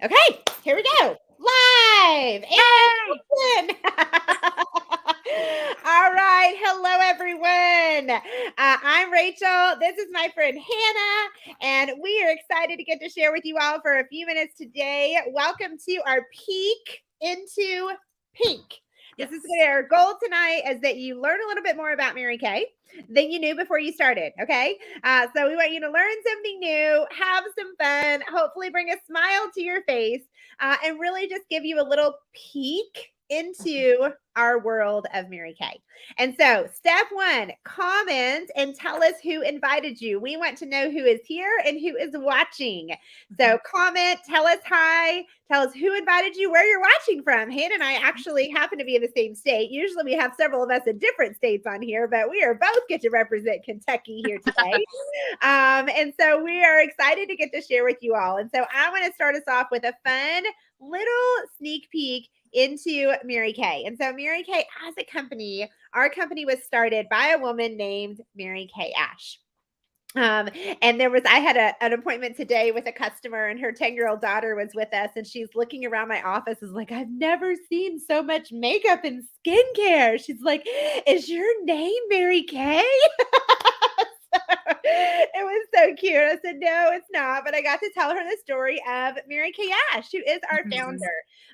Okay, here we go. Live and action. All right. Hello, everyone. I'm Rachel. This is my friend Hannah, and we are excited to get to share with you all for a few minutes today. Welcome to our Peek into Pink. This is our goal tonight is that you learn a little bit more about Mary Kay than you knew before you started. Okay. So we want you to learn something new, have some fun, hopefully bring a smile to your face, and really just give you a little peek into our world of Mary Kay. And so, step one, comment and tell us who invited you. We want to know who is here and who is watching. So, comment, tell us hi, tell us who invited you, where you're watching from. Hannah and I actually happen to be in the same state. Usually, we have several of us in different states on here, but we are both get to represent Kentucky here today. And so, we are excited to get to share with you all. And so, I want to start us off with a fun little sneak peek into Mary Kay. And so Mary Kay as a company, our company was started by a woman named Mary Kay Ash. And I had an appointment today with a customer, and her 10-year-old daughter was with us, and she's looking around my office is like, I've never seen so much makeup and skincare. She's like, is your name Mary Kay? It was so cute. I said, no, it's not. But I got to tell her the story of Mary Kay Ash, who is our founder.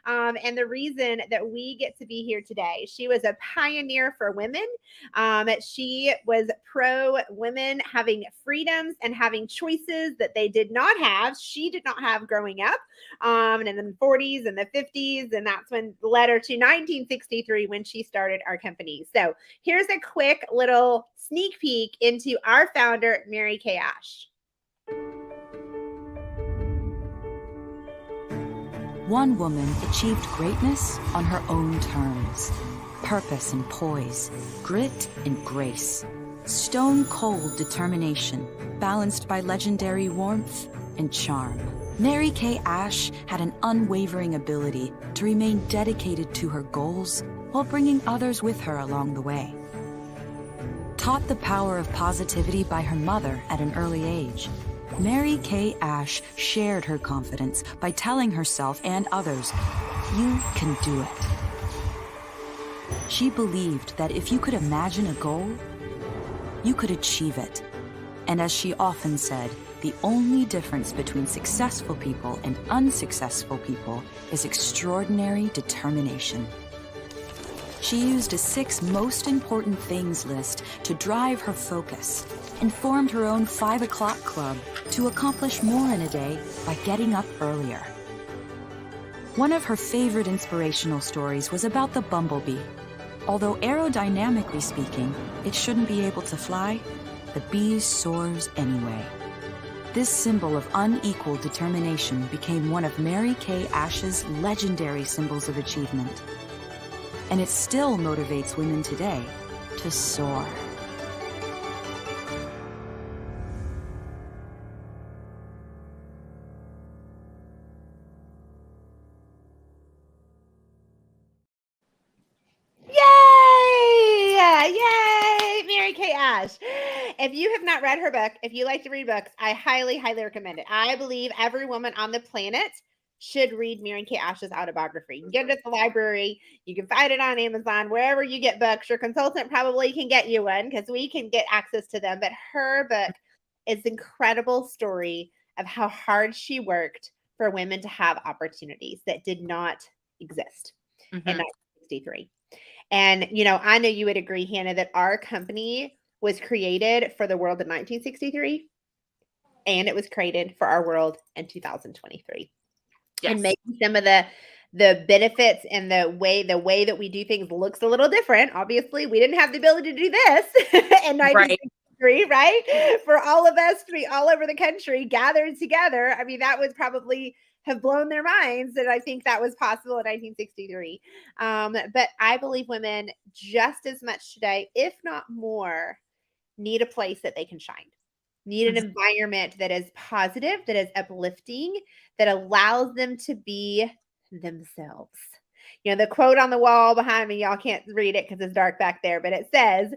And the reason that we get to be here today, she was a pioneer for women. She was pro women having freedoms and having choices that they did not have. She did not have growing up in the 40s and the 50s. And that's when led her to 1963 when she started our company. So here's a quick little sneak peek into our founder, Mary Kay Ash. One woman achieved greatness on her own terms. Purpose and poise, grit and grace, stone-cold determination, balanced by legendary warmth and charm. Mary Kay Ash had an unwavering ability to remain dedicated to her goals while bringing others with her along the way. Taught the power of positivity by her mother at an early age, Mary Kay Ash shared her confidence by telling herself and others, "You can do it." She believed that if you could imagine a goal, you could achieve it. And as she often said, the only difference between successful people and unsuccessful people is extraordinary determination. She used a 6 most important things list to drive her focus and formed her own 5 o'clock club to accomplish more in a day by getting up earlier. One of her favorite inspirational stories was about the bumblebee. Although aerodynamically speaking, it shouldn't be able to fly, the bee soars anyway. This symbol of unequal determination became one of Mary Kay Ash's legendary symbols of achievement. And it still motivates women today to soar. Yay, Mary Kay Ash. If you have not read her book, if you like to read books, I highly, highly recommend it. I believe every woman on the planet should read Mary Kay Ash's autobiography. You can get it at the library. You can find it on Amazon, wherever you get books. Your consultant probably can get you one because we can get access to them. But her book is an incredible story of how hard she worked for women to have opportunities that did not exist in 1963. And, I know you would agree, Hannah, that our company was created for the world in 1963, and it was created for our world in 2023. Yes. And maybe some of the benefits and the way that we do things looks a little different. Obviously, we didn't have the ability to do this in 1963, right? For all of us to be all over the country gathered together. I mean, that would probably have blown their minds that I think that was possible in 1963. But I believe women just as much today, if not more, need a place that they can shine. Need an environment that is positive, that is uplifting, that allows them to be themselves. The quote on the wall behind me, y'all can't read it because it's dark back there, but it says,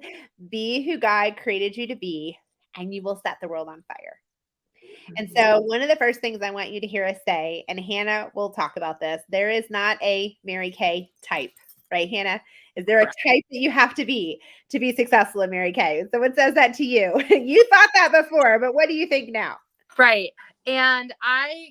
"Be who God created you to be, and you will set the world on fire." And so one of the first things I want you to hear us say, and Hannah will talk about this, there is not a Mary Kay type, right, Hannah? Is there a type that you have to be successful in Mary Kay? Someone says that to you. You thought that before, but what do you think now? Right. And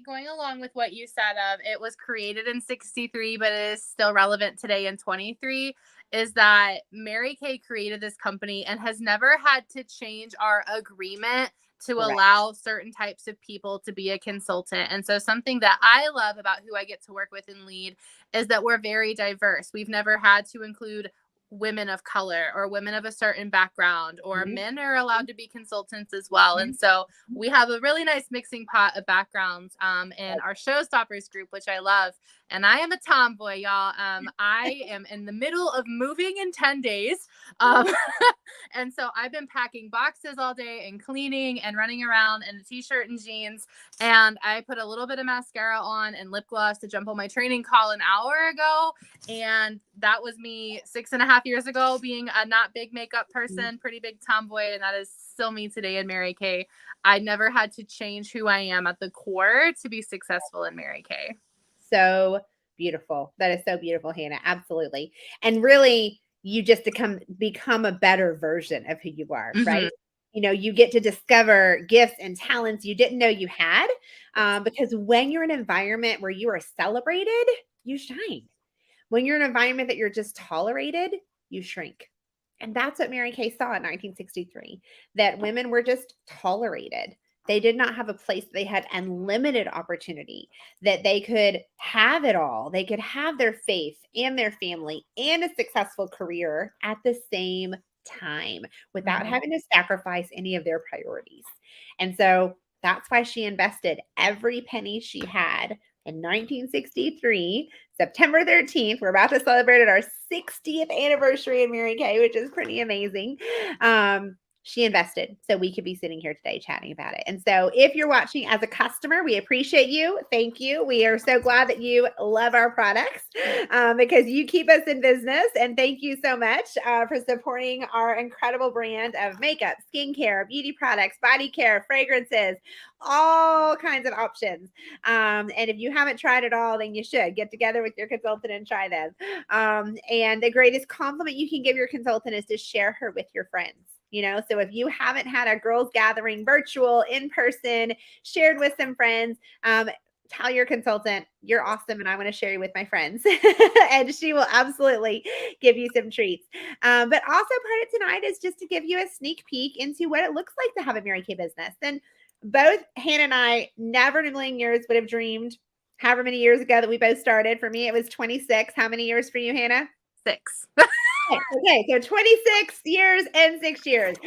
going along with what you said it was created in 63, but it is still relevant today in 23, is that Mary Kay created this company and has never had to change our agreement to allow certain types of people to be a consultant. And so something that I love about who I get to work with and lead is that we're very diverse. We've never had to include women of color or women of a certain background, or men are allowed to be consultants as well. And so we have a really nice mixing pot of backgrounds in our Showstoppers group, which I love. And I am a tomboy, y'all. I am in the middle of moving in 10 days. And so I've been packing boxes all day and cleaning and running around in a t-shirt and jeans. And I put a little bit of mascara on and lip gloss to jump on my training call an hour ago. And that was me 6.5 years ago, being a not big makeup person, pretty big tomboy. And that is still me today in Mary Kay. I never had to change who I am at the core to be successful in Mary Kay. So beautiful. That is so beautiful, Hannah. Absolutely. And really, you just become a better version of who you are, right? You know, you get to discover gifts and talents you didn't know you had, because when you're in an environment where you are celebrated, you shine. When you're in an environment that you're just tolerated, you shrink. And that's what Mary Kay saw in 1963, that women were just tolerated. They did not have a place. They had unlimited opportunity, that they could have it all. They could have their faith and their family and a successful career at the same time without having to sacrifice any of their priorities. And so that's why she invested every penny she had in 1963, September 13th. We're about to celebrate our 60th anniversary in Mary Kay, which is pretty amazing. She invested so we could be sitting here today chatting about it. And so if you're watching as a customer, we appreciate you. Thank you. We are so glad that you love our products because you keep us in business. And thank you so much for supporting our incredible brand of makeup, skincare, beauty products, body care, fragrances, all kinds of options. And if you haven't tried it all, then you should get together with your consultant and try them. And the greatest compliment you can give your consultant is to share her with your friends. You know, so if you haven't had a girls gathering, virtual, in person, shared with some friends, tell your consultant, you're awesome and I want to share you with my friends. And she will absolutely give you some treats. But also part of tonight is just to give you a sneak peek into what it looks like to have a Mary Kay business. And both Hannah and I never in a million years would have dreamed however many years ago that we both started. For me, it was 26. How many years for you, Hannah? 6. Okay, so 26 years and 6 years.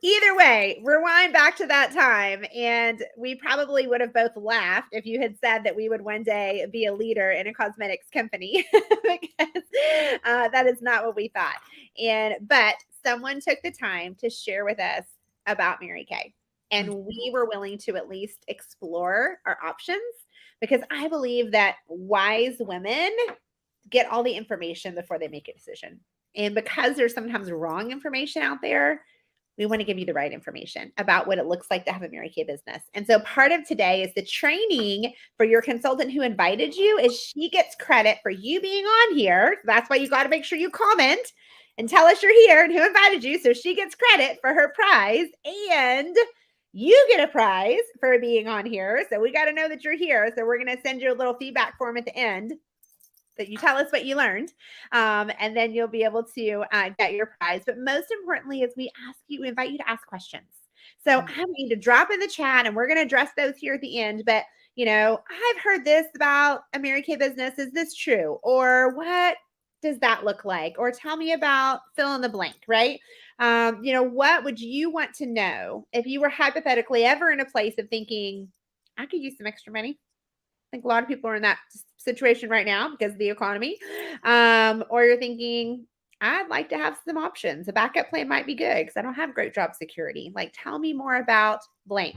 Either way, rewind back to that time, and we probably would have both laughed if you had said that we would one day be a leader in a cosmetics company, because that is not what we thought. But someone took the time to share with us about Mary Kay, and we were willing to at least explore our options, because I believe that wise women get all the information before they make a decision. And because there's sometimes wrong information out there, we want to give you the right information about what it looks like to have a Mary Kay business. And so part of today is the training for your consultant who invited you. Is she gets credit for you being on here. So that's why you got to make sure you comment and tell us you're here and who invited you. So she gets credit for her prize, and you get a prize for being on here. So we got to know that you're here. So we're going to send you a little feedback form at the end that you tell us what you learned, and then you'll be able to get your prize. But most importantly is we invite you to ask questions. So I'm going to drop in the chat, and we're going to address those here at the end. But, you know, I've heard this about a Mary Kay business. Is this true? Or what does that look like? Or tell me about fill in the blank, right? You know, what would you want to know if you were hypothetically ever in a place of thinking, I could use some extra money? I think a lot of people are in that situation right now because of the economy. Or you're thinking, I'd like to have some options. A backup plan might be good because I don't have great job security. Like, tell me more about blank.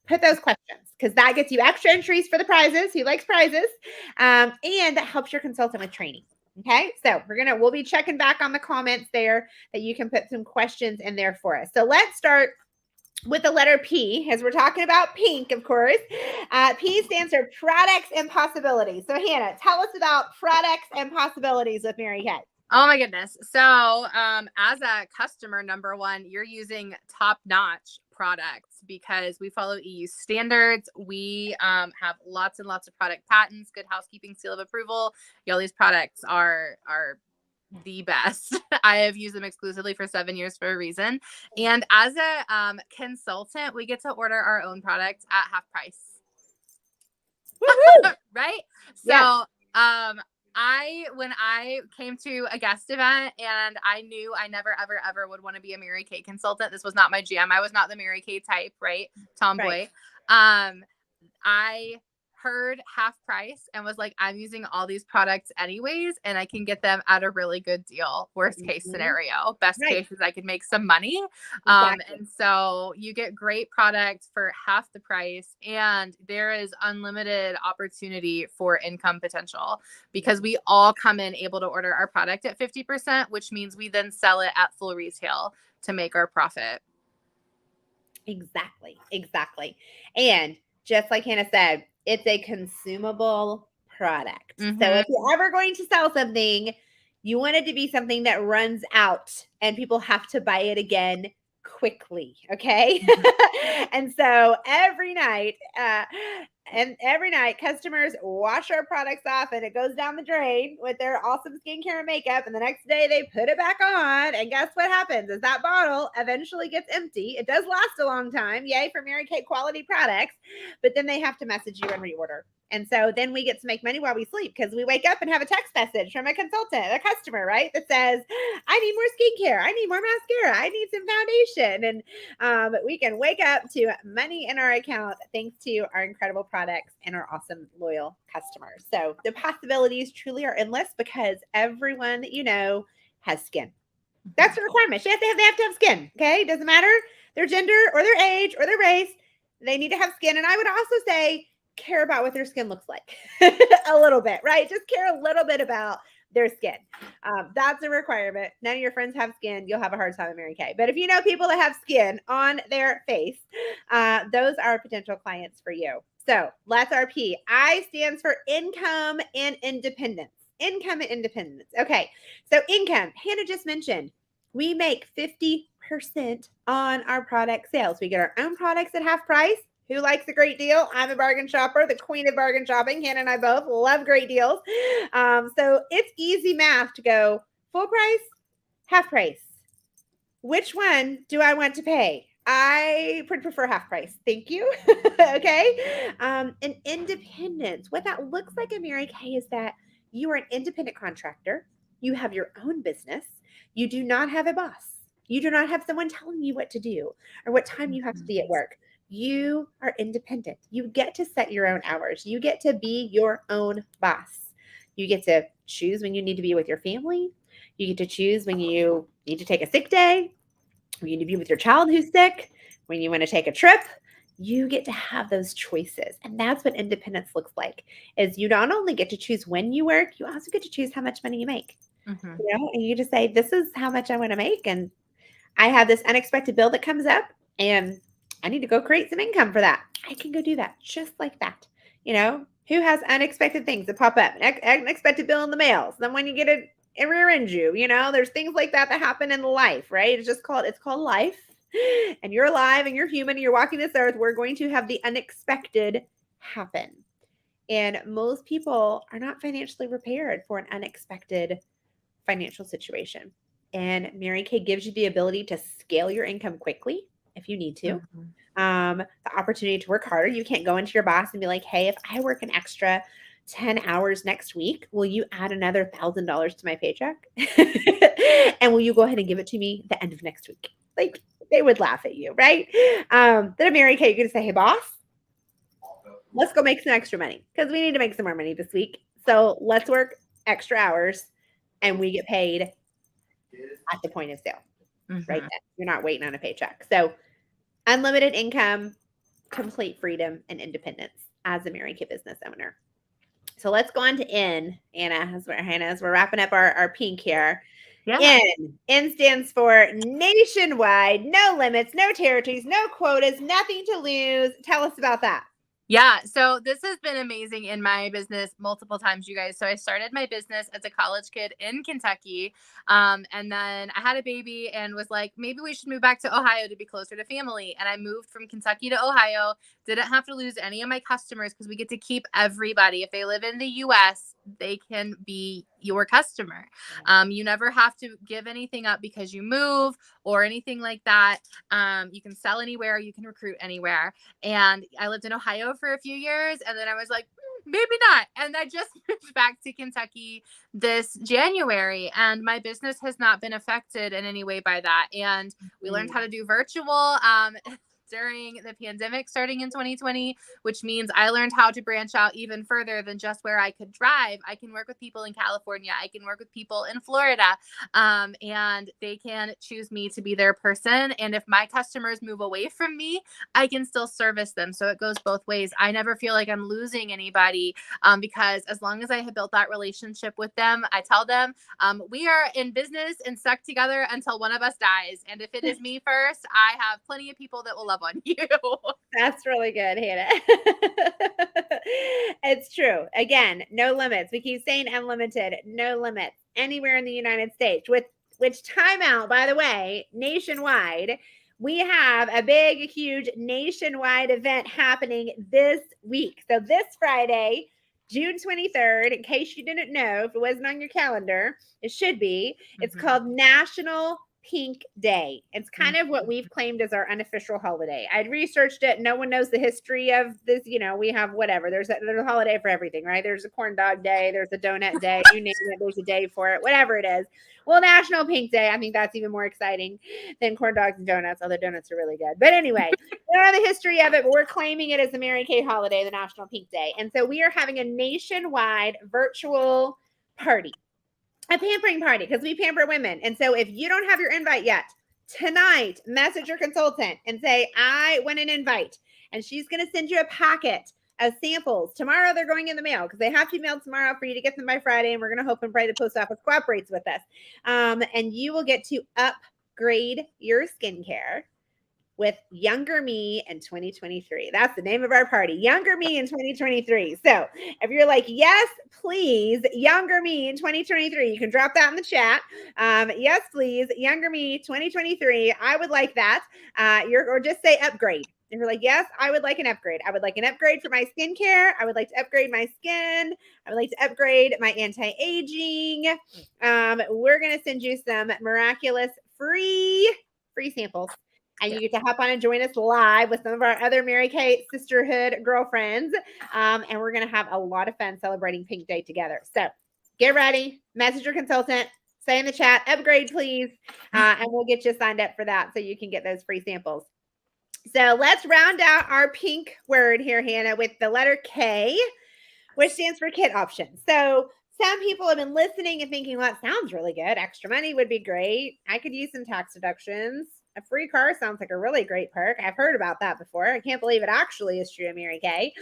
Put those questions, because that gets you extra entries for the prizes. Who likes prizes? And that helps your consultant with training. Okay, so we'll be checking back on the comments there that you can put some questions in there for us. So let's start with the letter P, as we're talking about pink, of course. P stands for products and possibilities. So Hannah, tell us about products and possibilities with Mary Kay. Oh my goodness. So as a customer, number one, you're using top-notch products because we follow EU standards. We have lots and lots of product patents, good housekeeping seal of approval. These products are the best. I have used them exclusively for 7 years for a reason. And as a consultant, we get to order our own products at half price. Right? So when I came to a guest event and I knew I never, ever, ever would want to be a Mary Kay consultant. This was not my jam. I was not the Mary Kay type, right? Tomboy. Right. I heard half price and was like, I'm using all these products anyways, and I can get them at a really good deal. Worst case scenario, best case is I could make some money. Exactly. And so you get great products for half the price, and there is unlimited opportunity for income potential because we all come in able to order our product at 50%, which means we then sell it at full retail to make our profit. Exactly. And just like Hannah said, it's a consumable product. Mm-hmm. So if you're ever going to sell something, you want it to be something that runs out and people have to buy it again quickly. Okay. Mm-hmm. And so every night, customers wash our products off and it goes down the drain with their awesome skincare and makeup. And the next day they put it back on. And guess what happens is that bottle eventually gets empty. It does last a long time. Yay for Mary Kay quality products. But then they have to message you and reorder. And so then we get to make money while we sleep because we wake up and have a text message from a consultant, a customer, right? That says, I need more skincare. I need more mascara. I need some foundation. And we can wake up to money in our account thanks to our incredible products and our awesome, loyal customers. So the possibilities truly are endless because everyone that you know has skin. That's the requirement. They have to have skin. Okay. Doesn't matter their gender or their age or their race. They need to have skin. And I would also say, care about what their skin looks like a little bit, right? Just care a little bit about their skin. That's a requirement. None of your friends have skin. You'll have a hard time at Mary Kay. But if you know people that have skin on their face, those are potential clients for you. So let's RP. I stands for income and independence. Income and independence. Okay. So income, Hannah just mentioned, we make 50% on our product sales. We get our own products at half price. Who likes a great deal? I'm a bargain shopper, the queen of bargain shopping. Hannah and I both love great deals. So it's easy math to go full price, half price. Which one do I want to pay? I would prefer half price. Thank you. Okay. And independence. What that looks like in Mary Kay is that you are an independent contractor. You have your own business. You do not have a boss. You do not have someone telling you what to do or what time you have to be at work. You are independent. You get to set your own hours. You get to be your own boss. You get to choose when you need to be with your family. You get to choose when you need to take a sick day, when you need to be with your child who's sick, when you want to take a trip. You get to have those choices. And that's what independence looks like, is you not only get to choose when you work, you also get to choose how much money you make. Mm-hmm. You know, and you just say, this is how much I want to make. And I have this unexpected bill that comes up and I need to go create some income for that. I can go do that just like that. You know, who has unexpected things that pop up? Unexpected bill in the mail. So then when you get it rear ends you, you know, there's things like that happen in life, right? It's called life. And you're alive and you're human and you're walking this earth. We're going to have the unexpected happen. And most people are not financially prepared for an unexpected financial situation. And Mary Kay gives you the ability to scale your income quickly if you need to. Mm-hmm. The opportunity to work harder. You can't go into your boss and be like, hey, if I work an extra 10 hours next week, will you add another $1,000 to my paycheck? And will you go ahead and give it to me at the end of next week? Like, they would laugh at you, right? Then at Mary Kay, you're going to say, hey, boss, let's go make some extra money because we need to make some more money this week. So let's work extra hours and we get paid at the point of sale, mm-hmm. right then. You're not waiting on a paycheck. So unlimited income, complete freedom, and independence as a Mary Kay business owner. So let's go on to N, Anna, as we're wrapping up our pink here. Yeah. N stands for nationwide, no limits, no territories, no quotas, nothing to lose. Tell us about that. Yeah, so this has been amazing in my business multiple times, you guys. So I started my business as a college kid in Kentucky, and then I had a baby and was like, maybe we should move back to Ohio to be closer to family. And I moved from Kentucky to Ohio. Didn't have to lose any of my customers because we get to keep everybody. If they live in the U.S., they can be your customer. You never have to give anything up because you move or anything like that. You can sell anywhere, you can recruit anywhere. And I lived in Ohio for a few years, and then I was like, maybe not. And I just moved back to Kentucky this January, and my business has not been affected in any way by that. And we learned how to do virtual during the pandemic starting in 2020, which means I learned how to branch out even further than just where I could drive. I can work with people in California, I can work with people in Florida, and they can choose me to be their person. And if my customers move away from me, I can still service them. So it goes both ways. I never feel like I'm losing anybody, because as long as I have built that relationship with them, I tell them, we are in business and stuck together until one of us dies. And if it is me first, I have plenty of people that will love on you. That's really good, Hannah. It's true. Again, no limits. We keep saying unlimited, no limits anywhere in the United States. With which timeout, by the way, nationwide. We have a big, huge nationwide event happening this week. So this Friday, June 23rd, in case you didn't know, if it wasn't on your calendar, it should be. It's called National Pink Day. It's kind of what we've claimed as our unofficial holiday. I'd researched it. No one knows the history of this. You know, we have whatever. There's a holiday for everything, right? There's a corn dog day. There's a donut day. You name it. There's a day for it. Whatever it is. Well, National Pink Day. I think that's even more exciting than corn dogs and donuts. Although donuts are really good. But anyway, we don't know the history of it, but we're claiming it as the Mary Kay holiday, the National Pink Day. And so we are having a nationwide virtual party. A pampering party, because we pamper women. And so if you don't have your invite yet, tonight, message your consultant and say, I want an invite. And she's going to send you a packet of samples. Tomorrow they're going in the mail because they have to be mailed tomorrow for you to get them by Friday. And we're going to hope and pray the post office cooperates with us. And you will get to upgrade your skincare with Younger Me in 2023. That's the name of our party, Younger Me in 2023. So if you're like, yes, please, Younger Me in 2023, you can drop that in the chat. Yes, please, Younger Me 2023. I would like that. Or just say upgrade. If you're like, yes, I would like an upgrade. I would like an upgrade for my skincare. I would like to upgrade my skin. I would like to upgrade my anti-aging. We're going to send you some miraculous free samples. And you get to hop on and join us live with some of our other Mary Kay Sisterhood girlfriends. And we're going to have a lot of fun celebrating Pink Day together. So get ready, message your consultant, say in the chat, upgrade, please. And we'll get you signed up for that so you can get those free samples. So let's round out our pink word here, Hannah, with the letter K, which stands for kit options. So some people have been listening and thinking, well, that sounds really good. Extra money would be great. I could use some tax deductions. A free car sounds like a really great perk. I've heard about that before. I can't believe it actually is true, Mary Kay.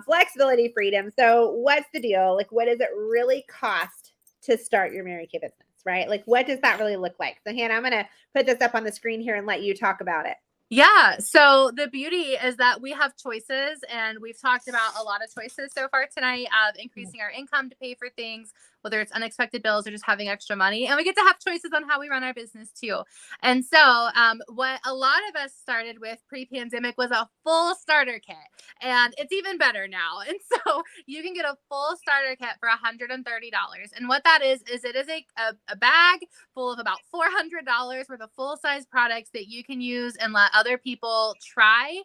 Flexibility, freedom. So what's the deal? Like, what does it really cost to start your Mary Kay business, right? Like, what does that really look like? So Hannah, I'm going to put this up on the screen here and let you talk about it. Yeah. So the beauty is that we have choices, and we've talked about a lot of choices so far tonight of increasing our income to pay for things, whether it's unexpected bills or just having extra money. And we get to have choices on how we run our business too. And so what a lot of us started with pre-pandemic was a full starter kit, and it's even better now. And so you can get a full starter kit for $130. And what that is it is a bag full of about $400 worth of full-size products that you can use and let other people try,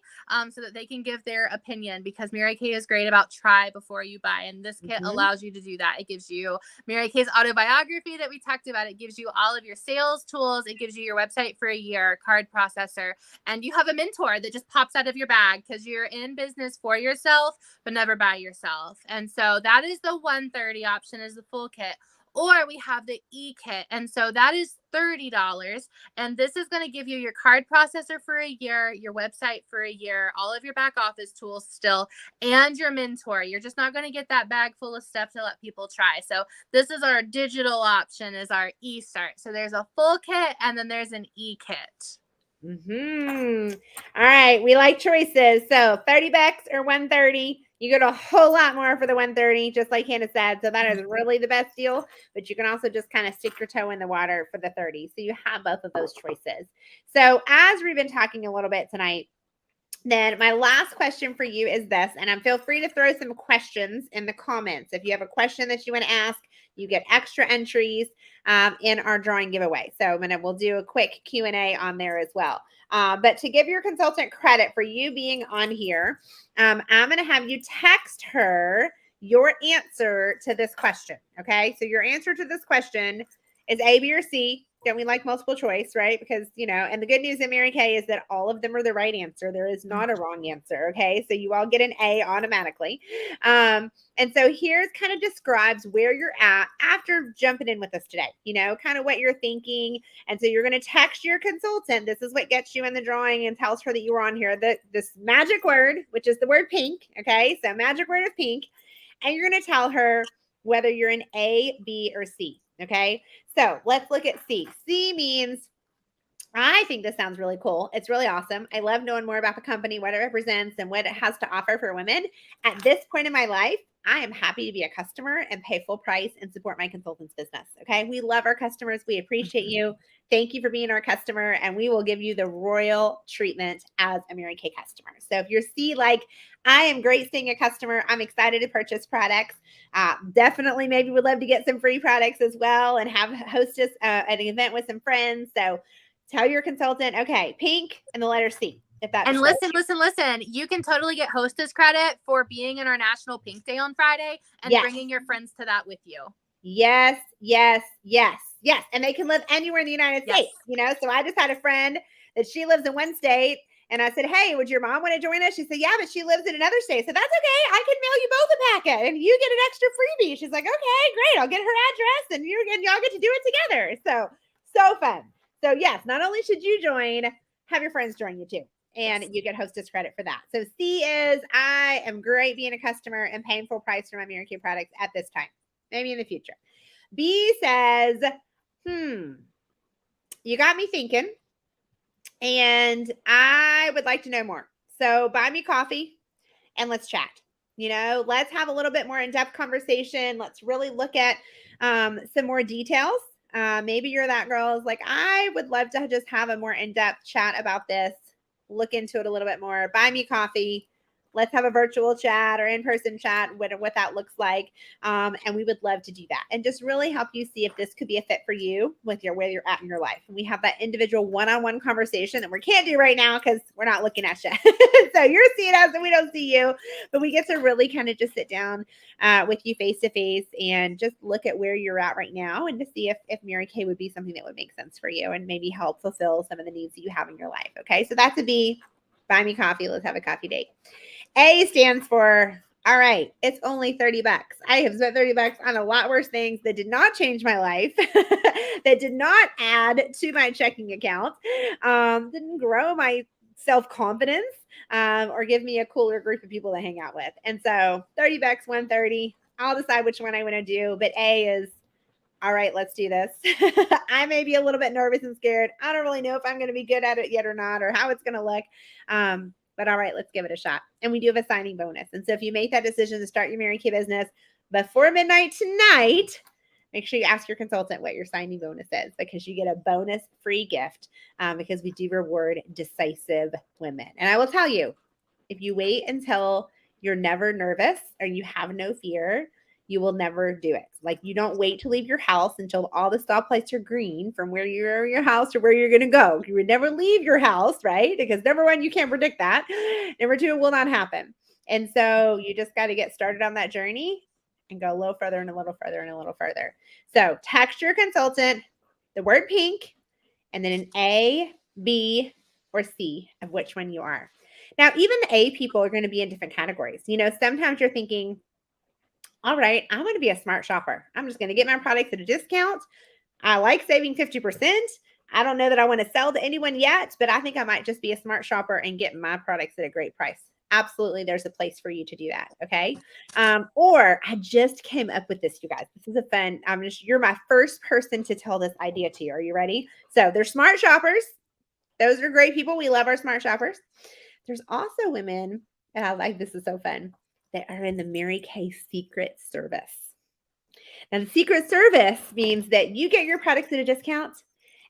so that they can give their opinion, because Mary Kay is great about try before you buy. And this kit allows you to do that. It gives you Mary Kay's autobiography that we talked about. It gives you all of your sales tools. It gives you your website for a year, card processor, and you have a mentor that just pops out of your bag because you're in business for yourself, but never by yourself. And so that is the $130 option, is the full kit. Or we have the e-kit. And so that is $30. And this is going to give you your card processor for a year, your website for a year, all of your back office tools still, and your mentor. You're just not going to get that bag full of stuff to let people try. So this is our digital option, is our e-start. So there's a full kit and then there's an e-kit. All right. We like choices. So $30 or $130. You get a whole lot more for the $130, just like Hannah said. So that is really the best deal. But you can also just kind of stick your toe in the water for the $30. So you have both of those choices. So as we've been talking a little bit tonight, then my last question for you is this, and feel free to throw some questions in the comments. If you have a question that you want to ask, you get extra entries in our drawing giveaway. So we'll do a quick Q&A on there as well. But to give your consultant credit for you being on here, I'm going to have you text her your answer to this question. Okay. So your answer to this question is A, B, or C. Don't we like multiple choice, right? Because, and the good news in Mary Kay is that all of them are the right answer. There is not a wrong answer. Okay. So you all get an A automatically. And so here's kind of describes where you're at after jumping in with us today, kind of what you're thinking. And so you're going to text your consultant. This is what gets you in the drawing and tells her that you were on here, this magic word, which is the word pink. Okay. So magic word of pink. And you're going to tell her whether you're in A, B, or C. Okay. So let's look at C. C means, I think this sounds really cool. It's really awesome. I love knowing more about the company, what it represents, and what it has to offer for women. At this point in my life, I am happy to be a customer and pay full price and support my consultant's business. Okay. We love our customers. We appreciate you. Thank you for being our customer, and we will give you the royal treatment as a Mary Kay customer. So if you're C, like, I am great seeing a customer, I'm excited to purchase products. Definitely maybe would love to get some free products as well and have hostess an event with some friends. So tell your consultant, okay, pink and the letter C. If that and listen, you can totally get hostess credit for being in our National Pink Day on Friday and bringing your friends to that with you. Yes. And they can live anywhere in the United States, So I just had a friend that she lives in one state, and I said, hey, would your mom want to join us? She said, yeah, but she lives in another state. So that's okay. I can mail you both a packet and you get an extra freebie. She's like, okay, great. I'll get her address and y'all get to do it together. So fun. So yes, not only should you join, have your friends join you too. And you get hostess credit for that. So C is, I am great being a customer and paying full price for my Mary Kay products at this time, maybe in the future. B says, you got me thinking, and I would like to know more. So buy me coffee and let's chat. Let's have a little bit more in-depth conversation. Let's really look at some more details. Maybe you're that girl who's like, I would love to just have a more in-depth chat about this. Look into it a little bit more. Buy me coffee. Let's have a virtual chat or in-person chat, what that looks like. And we would love to do that and just really help you see if this could be a fit for you with where you're at in your life. And we have that individual one-on-one conversation that we can't do right now because we're not looking at you. So you're seeing us and we don't see you, but we get to really kind of just sit down with you face-to-face and just look at where you're at right now and to see if Mary Kay would be something that would make sense for you and maybe help fulfill some of the needs that you have in your life. Okay. So that's a B. Buy me coffee. Let's have a coffee date. A stands for, all right, it's only $30. I have spent $30 on a lot worse things that did not change my life, that did not add to my checking account, didn't grow my self-confidence, or give me a cooler group of people to hang out with. And so $30, $130, I'll decide which one I want to do. But A is, all right, let's do this. I may be a little bit nervous and scared. I don't really know if I'm going to be good at it yet or not, or how it's going to look. But all right, let's give it a shot. And we do have a signing bonus. And so if you make that decision to start your Mary Kay business before midnight tonight, make sure you ask your consultant what your signing bonus is, because you get a bonus free gift because we do reward decisive women. And I will tell you, if you wait until you're never nervous or you have no fear, you will never do it. Like, you don't wait to leave your house until all the stoplights are green from where you're your house to where you're going to go. You would never leave your house, right? Because number one, you can't predict that. Number two, it will not happen. And so you just got to get started on that journey and go a little further and a little further and a little further. So text your consultant the word pink and then an A, B, or C of which one you are. Now, even the A people are going to be in different categories. Sometimes you're thinking, all right, I'm going to be a smart shopper. I'm just going to get my products at a discount. I like saving 50%. I don't know that I want to sell to anyone yet, but I think I might just be a smart shopper and get my products at a great price. Absolutely, there's a place for you to do that. Okay. Or I just came up with this, you guys. This is a fun. You're my first person to tell this idea to you. Are you ready? So they're smart shoppers. Those are great people. We love our smart shoppers. There's also women, and I like this is so fun, that are in the Mary Kay Secret Service. Now, the Secret Service means that you get your products at a discount,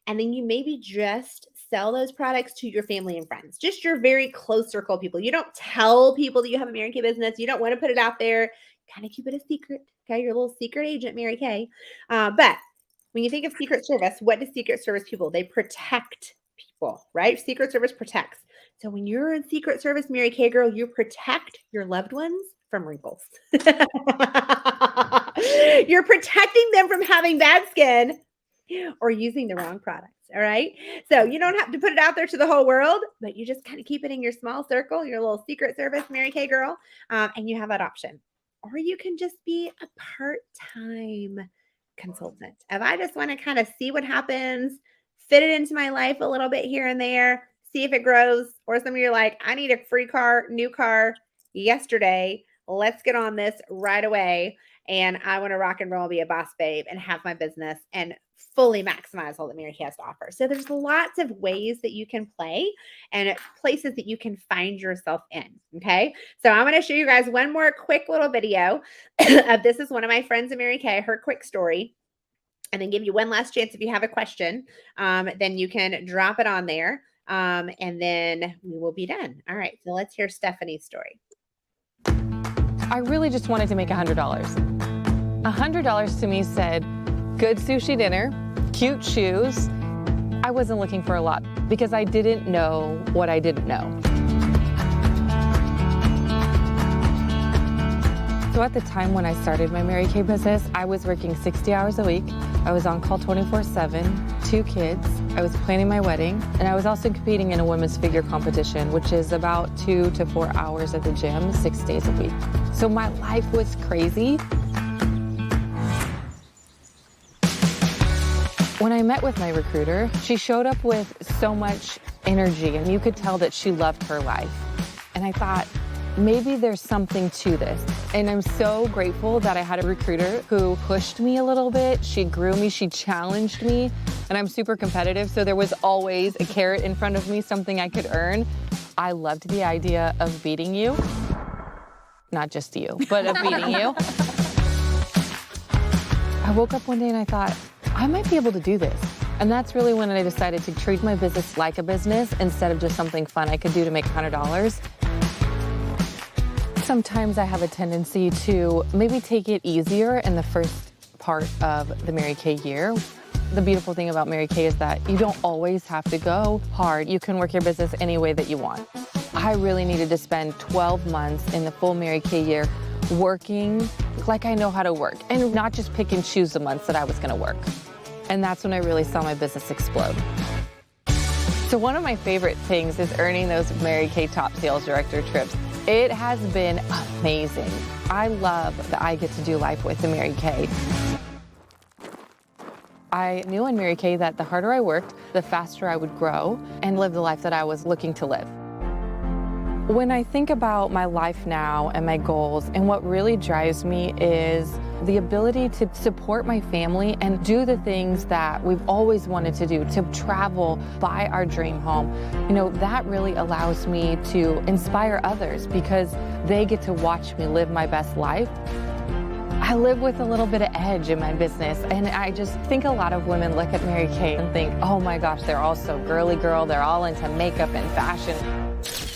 and then you maybe just sell those products to your family and friends, just your very close circle of people. You don't tell people that you have a Mary Kay business. You don't want to put it out there. Kind of keep it a secret. Okay, your little secret agent, Mary Kay. But when you think of Secret Service, what do Secret Service people? They protect people, right? Secret Service protects. So when you're in Secret Service, Mary Kay girl, you protect your loved ones from wrinkles. You're protecting them from having bad skin or using the wrong products. All right. So you don't have to put it out there to the whole world, but you just kind of keep it in your small circle, your little Secret Service Mary Kay girl, and you have that option. Or you can just be a part-time consultant. If I just want to kind of see what happens, fit it into my life a little bit here and there, see if it grows. Or some of you are like, I need a new car yesterday. Let's get on this right away. And I want to rock and roll, be a boss babe, and have my business and fully maximize all that Mary Kay has to offer. So there's lots of ways that you can play and places that you can find yourself in. Okay. So I'm going to show you guys one more quick little video of this is one of my friends in Mary Kay, her quick story. And then give you one last chance if you have a question, then you can drop it on there. And then we will be done. All right. So let's hear Stephanie's story. I really just wanted to make $100. $100 to me said, good sushi dinner, cute shoes. I wasn't looking for a lot because I didn't know what I didn't know. So at the time when I started my Mary Kay business, I was working 60 hours a week. I was on call 24/7, 2 kids. I was planning my wedding, and I was also competing in a women's figure competition, which is about 2 to 4 hours at the gym, 6 days a week. So my life was crazy. When I met with my recruiter, she showed up with so much energy, and you could tell that she loved her life. And I thought, maybe there's something to this. And I'm so grateful that I had a recruiter who pushed me a little bit. She grew me, she challenged me, and I'm super competitive, so there was always a carrot in front of me, something I could earn. I loved the idea of beating you. Not just you, but of beating you. I woke up one day and I thought, I might be able to do this. And that's really when I decided to treat my business like a business instead of just something fun I could do to make $100. Sometimes I have a tendency to maybe take it easier in the first part of the Mary Kay year. The beautiful thing about Mary Kay is that you don't always have to go hard. You can work your business any way that you want. I really needed to spend 12 months in the full Mary Kay year working like I know how to work and not just pick and choose the months that I was gonna work. And that's when I really saw my business explode. So one of my favorite things is earning those Mary Kay Top Sales Director trips. It has been amazing. I love that I get to do life with the Mary Kay. I knew in Mary Kay that the harder I worked, the faster I would grow and live the life that I was looking to live. When I think about my life now and my goals, and what really drives me is the ability to support my family and do the things that we've always wanted to do, to travel, buy our dream home. You know, that really allows me to inspire others because they get to watch me live my best life. I live with a little bit of edge in my business, and I just think a lot of women look at Mary Kay and think, oh my gosh, they're all so girly girl, they're all into makeup and fashion.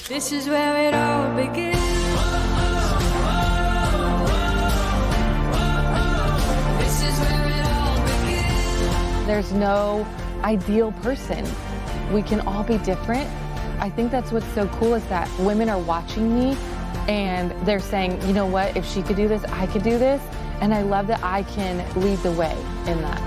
This is where it all begins. This is where it all begins. There's no ideal person. We can all be different. I think that's what's so cool is that women are watching me and they're saying, you know what, if she could do this, I could do this. And I love that I can lead the way in that.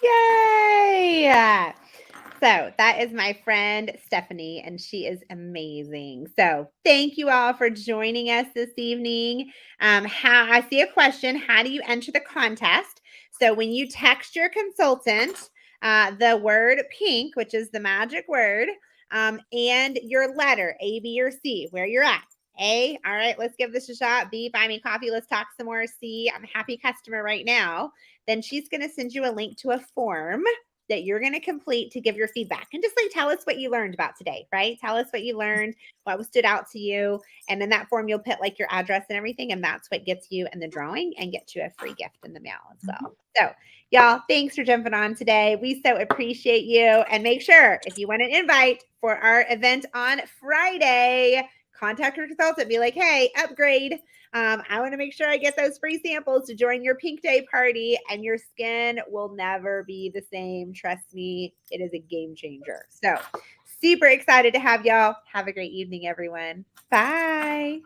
Yay! So that is my friend Stephanie, and she is amazing. So thank you all for joining us this evening. How I see a question: how do you enter the contest? So when you text your consultant the word pink, which is the magic word, and your letter A, B, or C, where you're at. A, all right, let's give this a shot. B, buy me coffee. Let's talk some more. C, I'm a happy customer right now. Then she's going to send you a link to a form that you're going to complete to give your feedback and just like tell us what you learned about today, right? Tell us what you learned, what stood out to you. And then that form, you'll put like your address and everything. And that's what gets you in the drawing and get you a free gift in the mail as well. So y'all, thanks for jumping on today. We so appreciate you. And make sure if you want an invite for our event on Friday, contact your consultant, be like, hey, upgrade. I want to make sure I get those free samples to join your pink day party, and your skin will never be the same. Trust me, it is a game changer. So super excited to have y'all. Have a great evening, everyone. Bye.